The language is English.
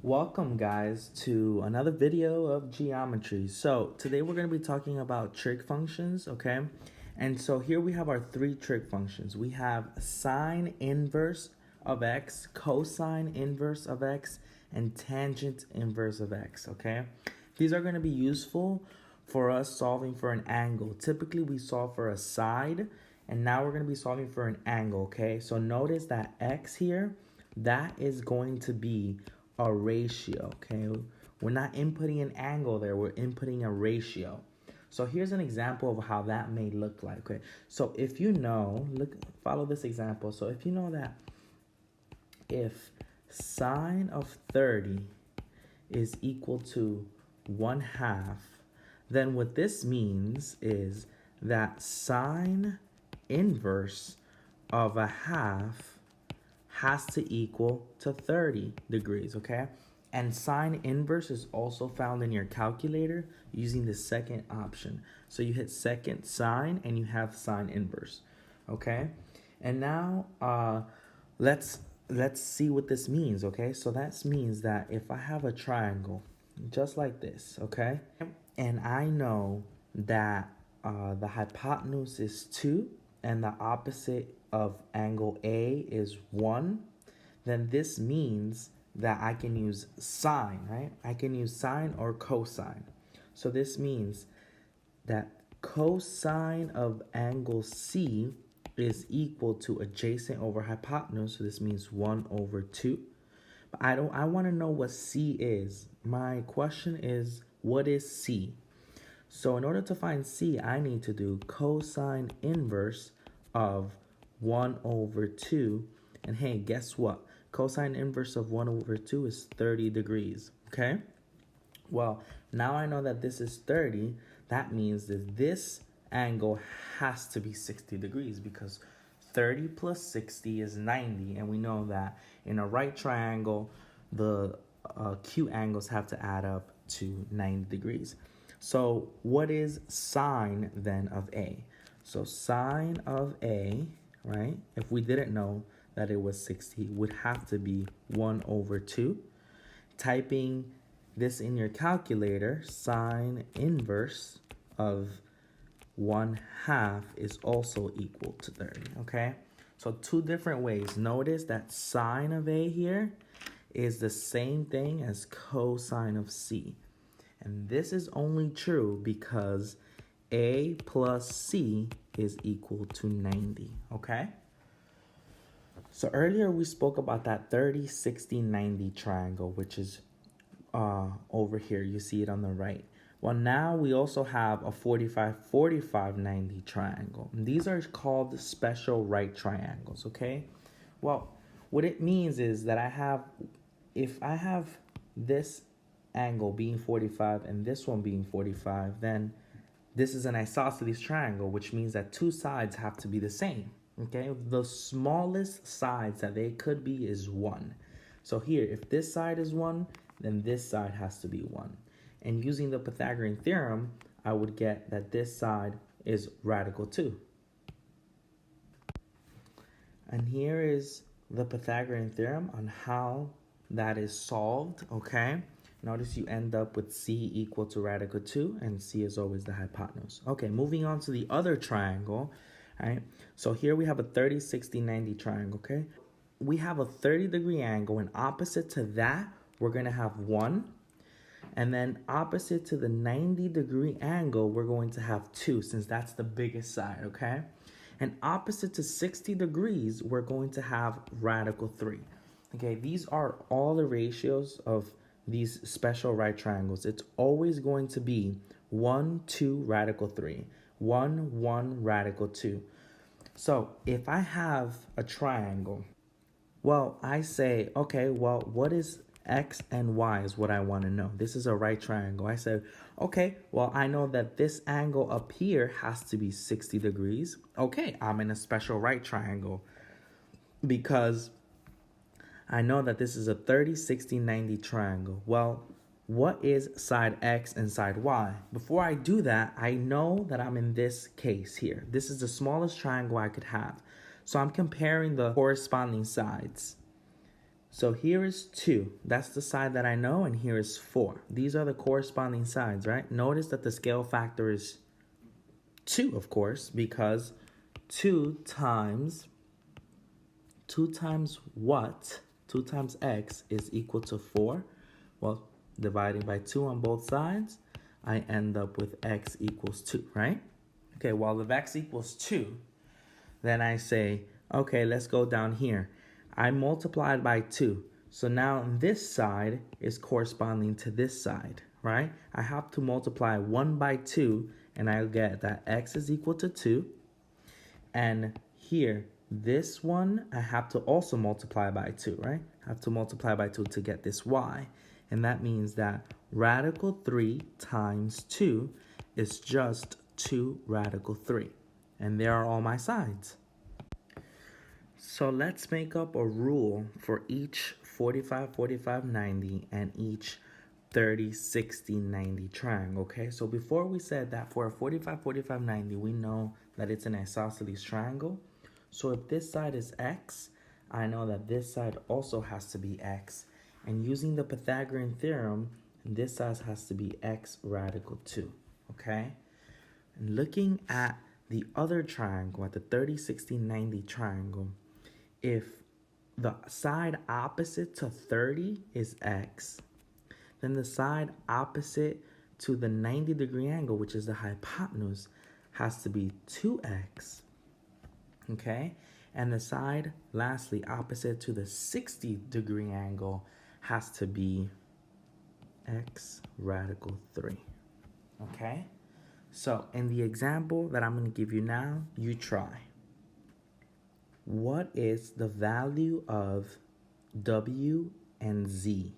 Welcome guys to another video of geometry. So today we're going to be talking about trig functions, okay? And so here we have our three trig functions. We have sine inverse of x, cosine inverse of x, and tangent inverse of x, okay? These are going to be useful for us solving for an angle. Typically we solve for a side, and now we're going to be solving for an angle, okay? So notice that x here, that is going to be a ratio, okay? We're not inputting an angle there, we're inputting a ratio. So here's an example of how that may look like, okay? So if you know, follow this example. So if you know that if sine of 30 is equal to 1/2, then what this means is that sine inverse of a half has to equal to 30 degrees, okay? And sine inverse is also found in your calculator using the second option. So you hit second sine and you have sine inverse, okay? And now let's see what this means, okay? So that means that if I have a triangle just like this, okay? And I know that the hypotenuse is 2 and the opposite of angle A is 1, then this means that I can use sine, right? I can use sine or cosine. So this means that cosine of angle C is equal to adjacent over hypotenuse. So this means 1/2. But I want to know what C is. My question is, what is C? So in order to find C, I need to do cosine inverse of 1/2. And hey, guess what? Cosine inverse of 1/2 is 30 degrees, okay? Well, now I know that this is 30. That means that this angle has to be 60 degrees because 30 plus 60 is 90. And we know that in a right triangle, the acute angles have to add up to 90 degrees. So what is sine then of A? So sine of A, right, if we didn't know that it was 60, would have to be 1/2. Typing this in your calculator, sine inverse of 1/2 is also equal to 30, okay? So two different ways. Notice that sine of A here is the same thing as cosine of C. And this is only true because A plus C is equal to 90, okay? So earlier we spoke about that 30, 60, 90 triangle, which is over here. You see it on the right. Well, now we also have a 45, 45, 90 triangle. And these are called special right triangles, okay? Well, what it means is that if I have this angle being 45 and this one being 45, then this is an isosceles triangle, which means that two sides have to be the same, okay? The smallest sides that they could be is 1. So here, if this side is 1, then this side has to be 1. And using the Pythagorean theorem, I would get that this side is radical 2. And here is the Pythagorean theorem on how that is solved, okay? Notice you end up with C equal to radical 2, and C is always the hypotenuse. Okay, moving on to the other triangle, right? So here we have a 30, 60, 90 triangle, okay? We have a 30-degree angle, and opposite to that, we're going to have 1. And then opposite to the 90-degree angle, we're going to have 2, since that's the biggest side, okay? And opposite to 60 degrees, we're going to have radical 3. Okay, these are all the ratios of these special right triangles. It's always going to be 1, 2, radical 3, 1, 1, radical 2. So if I have a triangle, well, I say, okay, well, what is X and Y is what I want to know. This is a right triangle. I said, okay, well, I know that this angle up here has to be 60 degrees. Okay, I'm in a special right triangle because I know that this is a 30, 60, 90 triangle. Well, what is side X and side Y? Before I do that, I know that I'm in this case here. This is the smallest triangle I could have. So I'm comparing the corresponding sides. So here is 2. That's the side that I know, and here is 4. These are the corresponding sides, right? Notice that the scale factor is 2, of course, because 2 times what? 2 times x is equal to 4. Well, dividing by 2 on both sides, I end up with x equals 2, right? Okay, well, if x equals 2, then I say, okay, let's go down here. I multiplied by 2. So now this side is corresponding to this side, right? I have to multiply 1 by 2, and I'll get that x is equal to 2. And here, this one, I have to also multiply by 2, right? I have to multiply by 2 to get this y. And that means that radical 3 times 2 is just 2 radical 3. And there are all my sides. So let's make up a rule for each 45, 45, 90 and each 30, 60, 90 triangle, okay? So before we said that for a 45, 45, 90, we know that it's an isosceles triangle. So if this side is x, I know that this side also has to be x. And using the Pythagorean theorem, this side has to be x radical 2, okay? And looking at the other triangle, at the 30, 60, 90 triangle, if the side opposite to 30 is x, then the side opposite to the 90-degree angle, which is the hypotenuse, has to be 2x, okay? And the side, lastly, opposite to the 60-degree angle has to be x radical 3, okay? So in the example that I'm going to give you now, you try. What is the value of w and z?